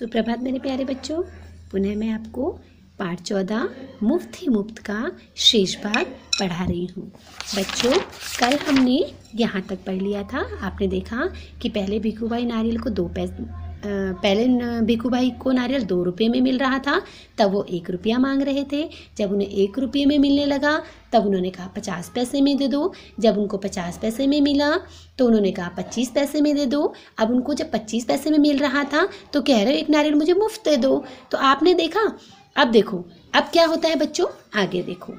सुप्रभात मेरे प्यारे बच्चों। पुनः मैं आपको पाठ 14 मुफ्त ही मुफ्त का शेष भाग पढ़ा रही हूँ। बच्चों, कल हमने यहाँ तक पढ़ लिया था। आपने देखा कि पहले भिखू भाई नारियल को भिखू भाई को नारियल 2 रुपये में मिल रहा था, तब वो 1 रुपया मांग रहे थे। जब उन्हें 1 रुपये में मिलने लगा तब उन्होंने कहा 50 पैसे में दे दो। जब उनको 50 पैसे में मिला तो उन्होंने कहा 25 पैसे में दे दो। अब उनको जब 25 पैसे में मिल रहा था तो कह रहे 1 नारियल मुझे मुफ्त दे दो। तो आपने देखा। अब देखो अब क्या होता है बच्चों, आगे देखो।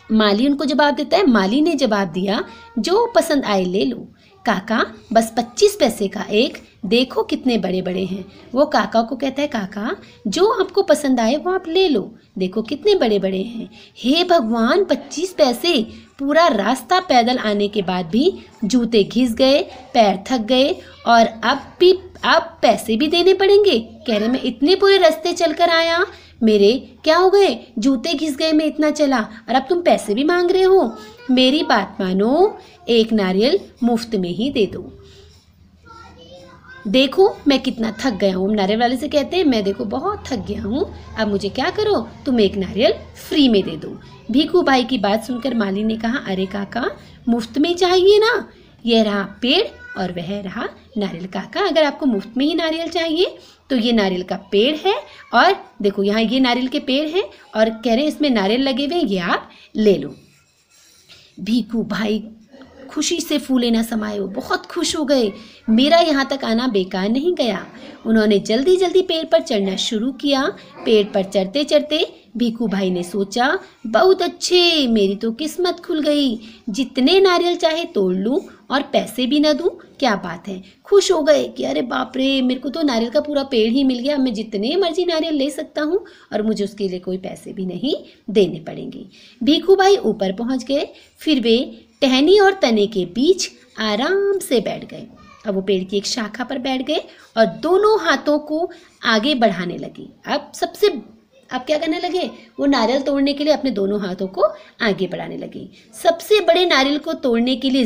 माली उनको जवाब देता है। माली ने जवाब दिया, जो पसंद आए ले लो काका, बस 25 पैसे का एक, देखो कितने बड़े बड़े हैं। वो काका को कहता है, काका जो आपको पसंद आए वो आप ले लो, देखो कितने बड़े बड़े हैं। हे भगवान, 25 पैसे! पूरा रास्ता पैदल आने के बाद भी जूते घिस गए, पैर थक गए और अब पैसे भी देने पड़ेंगे। कह रहे मैं इतने पूरे रास्ते चलकर आया, मेरे क्या हो गए, जूते घिस गए, मैं इतना चला और अब तुम पैसे भी मांग रहे हो। मेरी बात मानो, 1 नारियल मुफ्त में ही दे दो। देखो मैं कितना थक गया हूँ। नारियल वाले से कहते हैं, मैं देखो बहुत थक गया हूँ, अब मुझे क्या करो, तुम 1 नारियल फ्री में दे दो। भिखू भाई की बात सुनकर माली ने कहा, अरे काका मुफ्त में चाहिए ना, यह रहा पेड़ और वह रहा नारियल। काका अगर आपको मुफ्त में ही नारियल चाहिए तो ये नारियल का पेड़ है और देखो यहाँ ये नारियल के पेड़ हैं और कह रहे हैं इसमें नारियल लगे हुए हैं, ये आप ले लो। भिखू भाई खुशी से फूले न समाये, वो बहुत खुश हो गए। मेरा यहाँ तक आना बेकार नहीं गया। उन्होंने जल्दी जल्दी पेड़ पर चढ़ना शुरू किया। पेड़ पर चढ़ते चढ़ते भिखू भाई ने सोचा, बहुत अच्छे, मेरी तो किस्मत खुल गई, जितने नारियल चाहे तोड़ लूं और पैसे भी न दूं, क्या बात है। खुश हो गए कि अरे बाप रे, मेरे को तो नारियल का पूरा पेड़ ही मिल गया, मैं जितने मर्जी नारियल ले सकता हूँ और मुझे उसके लिए कोई पैसे भी नहीं देने पड़ेंगे। भिखू भाई ऊपर पहुँच गए। फिर वे टहनी और तने के बीच आराम से बैठ गए। अब वो पेड़ की एक शाखा पर बैठ गए और दोनों हाथों को आगे बढ़ाने लगे। अब क्या करने लगे, वो नारियल तोड़ने के लिए अपने दोनों हाथों को आगे बढ़ाने लगे। सबसे बड़े नारियल को तोड़ने के लिए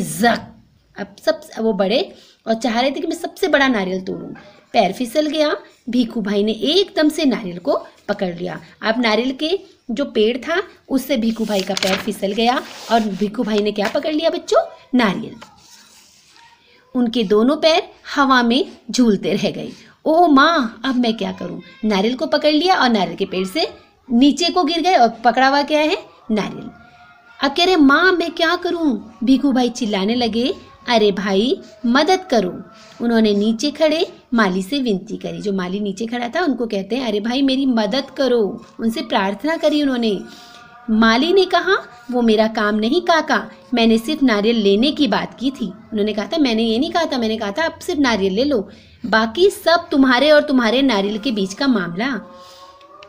वो बड़े और चाह रहे थे कि मैं सबसे बड़ा नारियल तोड़ूं। पैर फिसल गया। भिखू भाई ने एकदम से नारियल को पकड़ लिया। अब नारियल के जो पेड़ था उससे भिखू भाई का पैर फिसल गया और भिखू भाई ने क्या पकड़ लिया बच्चों, नारियल। उनके दोनों पैर हवा में झूलते रह गए। ओह माँ, अब मैं क्या करूं। नारियल को पकड़ लिया और नारियल के पेड़ से नीचे को गिर गए और पकड़ा हुआ क्या है, नारियल। अब कह रहे माँ मैं क्या करूं। भिखू भाई चिल्लाने लगे, अरे भाई मदद करो। उन्होंने नीचे खड़े माली से विनती करी। जो माली नीचे खड़ा था उनको कहते हैं, अरे भाई मेरी मदद करो, उनसे प्रार्थना करी उन्होंने। माली ने कहा, वो मेरा काम नहीं काका, मैंने सिर्फ नारियल लेने की बात की थी। उन्होंने कहा था, मैंने ये नहीं कहा था, मैंने कहा था आप सिर्फ नारियल ले लो, बाकी सब तुम्हारे और तुम्हारे नारियल के बीच का मामला।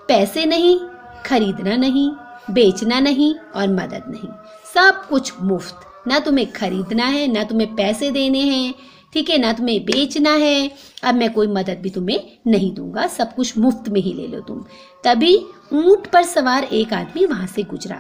पैसे नहीं, खरीदना नहीं, बेचना नहीं और मदद नहीं, सब कुछ मुफ्त। ना तुम्हें खरीदना है, ना तुम्हें पैसे देने हैं, ठीक है, ना तुम्हें बेचना है। अब मैं कोई मदद भी तुम्हें नहीं दूंगा, सब कुछ मुफ्त में ही ले लो तुम। तभी ऊंट पर सवार एक आदमी वहां से गुजरा।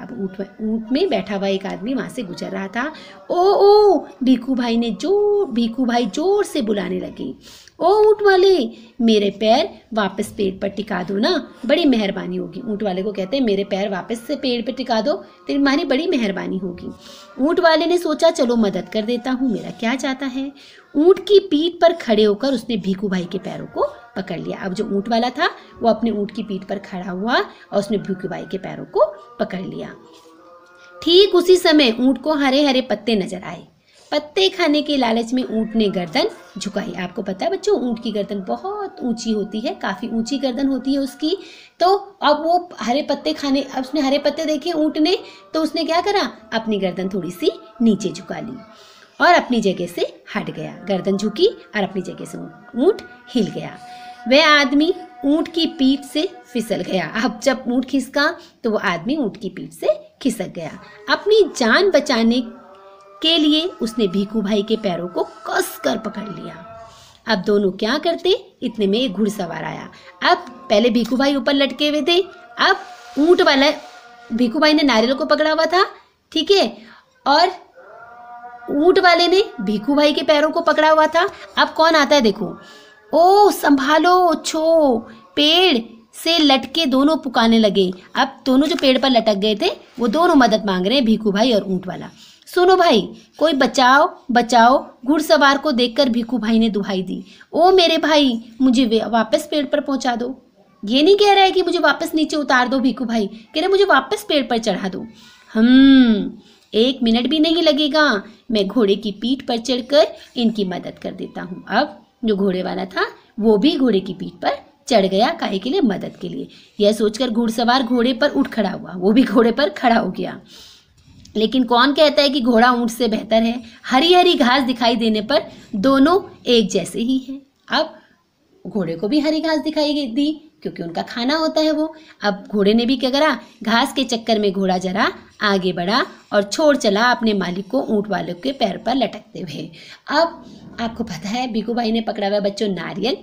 ऊंट में बैठा हुआ एक आदमी वहां से गुजर रहा था। ओ भिखू भाई जोर से बुलाने लगे, ओ ऊंट वाले, मेरे पैर वापस पेड़ पर टिका दो ना, बड़ी मेहरबानी होगी। ऊंट वाले को कहते हैं, मेरे पैर वापस से पेड़ पर टिका दो, तुम्हारी बड़ी मेहरबानी होगी। ऊंट वाले ने सोचा, चलो मदद कर देता हूँ, मेरा क्या जाता है। ऊंट की पीठ पर खड़े होकर उसने भिखू भाई के पैरों को पकड़ लिया। अब जो ऊंट वाला था वो अपने ऊंट की पीठ पर खड़ा हुआ और उसने भिखू भाई के पैरों को पकड़ लिया। ठीक उसी समय ऊंट को हरे हरे पत्ते नजर आए। पत्ते खाने के लालच में ऊंट ने गर्दन झुकाई। आपको पता है बच्चों, ऊंट की गर्दन बहुत ऊंची होती है, काफी ऊंची गर्दन होती है उसकी। तो अब वो हरे पत्ते खाने, अब उसने हरे पत्ते देखे ऊंट ने, तो उसने क्या करा, अपनी गर्दन थोड़ी सी नीचे झुका ली और अपनी जगह से हट गया। गर्दन झुकी और अपनी जगह से ऊंट हिल गया। वह आदमी ऊंट की पीठ से फिसल गया। अब जब ऊंट खिसका तो वो आदमी ऊंट की पीठ से खिसक गया। अपनी जान बचाने के लिए उसने भिखू भाई के पैरों को कसकर पकड़ लिया। अब दोनों क्या करते, इतने में एक घुड़सवार आया। अब पहले भिखू भाई ऊपर लटके हुए थे, अब ऊंट वाला, भिखू भाई ने नारियल को पकड़ा हुआ था, ठीक है, और ऊंट वाले ने भिखू भाई के पैरों को पकड़ा हुआ था। अब कौन आता है देखो, ओ संभालो छो। पेड़ से लटके दोनों पुकारने लगे। अब दोनों जो पेड़ पर लटक गए थे वो दोनों मदद मांग रहे हैं, भीखू भाई और ऊंट वाला। सुनो भाई, कोई बचाओ बचाओ। घुड़सवार को देखकर भीखू भाई ने दुहाई दी। ओ मेरे भाई, मुझे वापस पेड़ पर पहुंचा दो। ये नहीं कह रहा है कि मुझे वापस नीचे उतार दो भीखू भाई, कह रहे मुझे वापस पेड़ पर चढ़ा दो। 1 मिनट भी नहीं लगेगा, मैं घोड़े की पीठ पर चढ़कर इनकी मदद कर देता हूँ। अब जो घोड़े वाला था वो भी घोड़े की पीठ पर चढ़ गया, काहे के लिए? मदद के लिए। यह सोचकर घुड़सवार घोड़े पर उठ खड़ा हुआ, वो भी घोड़े पर खड़ा हो गया। लेकिन कौन कहता है कि घोड़ा ऊंट से बेहतर है? हरी हरी घास दिखाई देने पर दोनों एक जैसे ही हैं। अब घोड़े को भी हरी घास दिखाई दी क्योंकि उनका खाना होता है वो। अब घोड़े ने भी क्या करा? घास के चक्कर में घोड़ा जरा आगे बढ़ा और छोड़ चला अपने मालिक को ऊंट वाले के पैर पर लटकते हुए। अब आपको पता है भीखू भाई ने पकड़ा हुआ है बच्चों नारियल,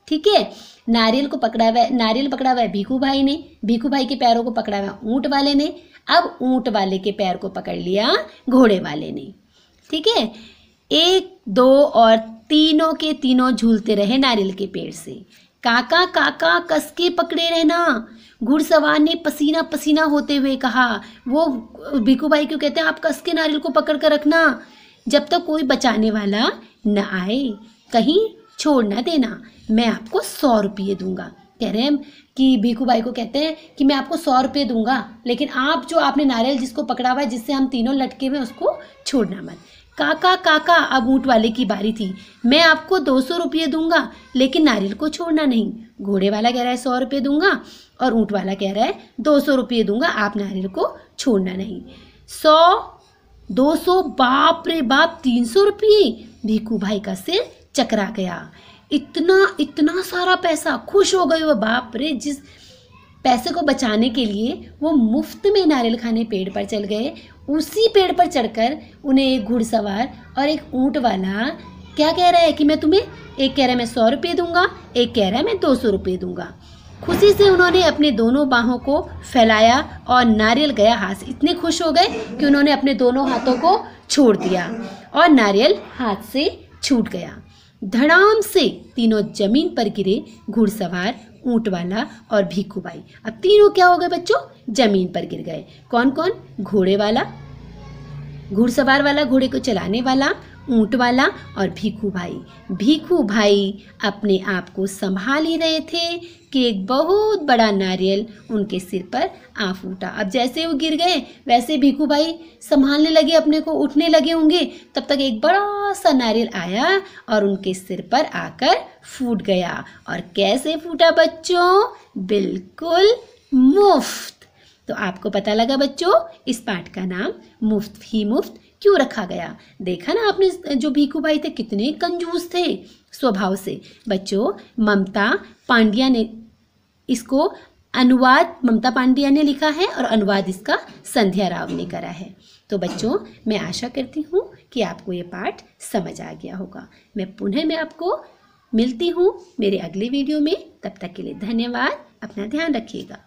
ठीक है? नारियल पकड़ा हुआ है भीखू भाई ने, भीखू भाई के पैरों को पकड़ा हुआ ऊंट वाले ने। अब ऊंट वाले के पैर को पकड़ लिया घोड़े वाले ने, ठीक है? 1, 2 और तीनों के तीनों झूलते रहे नारियल के पेड़ से। काका काका कस के पकड़े रहना, घुड़सवार ने पसीना पसीना होते हुए कहा। वो भीखू भाई को कहते हैं आप कस के नारियल को पकड़ कर रखना जब तक कोई बचाने वाला न आए, कहीं छोड़ न देना। मैं आपको 100 रुपये दूंगा। कह रहे हैं कि भीखू भाई को कहते हैं कि मैं आपको 100 रुपये दूंगा, लेकिन आप जो आपने नारियल जिसको पकड़ा हुआ है, जिससे हम तीनों लटके हुए, उसको छोड़ना मत। काका काका, अब ऊंट वाले की बारी थी। मैं आपको 200 रुपये दूंगा, लेकिन नारियल को छोड़ना नहीं। घोड़े वाला कह रहा है 100 रुपये दूंगा और ऊंट वाला कह रहा है 200 रुपये दूंगा, आप नारियल को छोड़ना नहीं। 100, 200, बाप रे बाप 300 रुपये। भीखू भाई का सिर चकरा गया। इतना सारा पैसा, खुश हो गए वो। बाप रे, जिस पैसे को बचाने के लिए वो मुफ्त में नारियल खाने पेड़ पर चल गए, उसी पेड़ पर चढ़कर उन्हें एक घुड़सवार और एक ऊंट वाला क्या कह रहा है कि मैं तुम्हें, एक कह रहा है मैं 100 रुपये दूंगा, एक कह रहा है मैं 200 रुपये दूंगा। खुशी से उन्होंने अपने दोनों बाहों को फैलाया और नारियल गया हाथ से। इतने खुश हो गए कि उन्होंने अपने दोनों हाथों को छोड़ दिया और नारियल हाथ से छूट गया। धड़ाम से तीनों जमीन पर गिरे, घुड़सवार, ऊंट वाला और भीखू भाई। अब तीनों क्या हो गए बच्चों? जमीन पर गिर गए। कौन कौन? घोड़े वाला, घुड़सवार वाला, घोड़े को चलाने वाला, ऊंट वाला और भीखू भाई। भीखू भाई अपने आप को संभाल ही रहे थे कि एक बहुत बड़ा नारियल उनके सिर पर आ फूटा। अब जैसे वो गिर गए वैसे भीखू भाई संभालने लगे अपने को, उठने लगे होंगे, तब तक एक बड़ा सा नारियल आया और उनके सिर पर आकर फूट गया। और कैसे फूटा बच्चों? बिल्कुल मुफ्त। तो आपको पता लगा बच्चों इस पाठ का नाम मुफ्त ही मुफ्त क्यों रखा गया? देखा ना आपने, जो भीखू भाई थे कितने कंजूस थे स्वभाव से। बच्चों ममता पांड्या ने इसको अनुवाद, ममता पांड्या ने लिखा है और अनुवाद इसका संध्या राव ने करा है। तो बच्चों मैं आशा करती हूँ कि आपको ये पाठ समझ आ गया होगा। मैं आपको मिलती हूँ मेरे अगले वीडियो में। तब तक के लिए धन्यवाद। अपना ध्यान रखिएगा।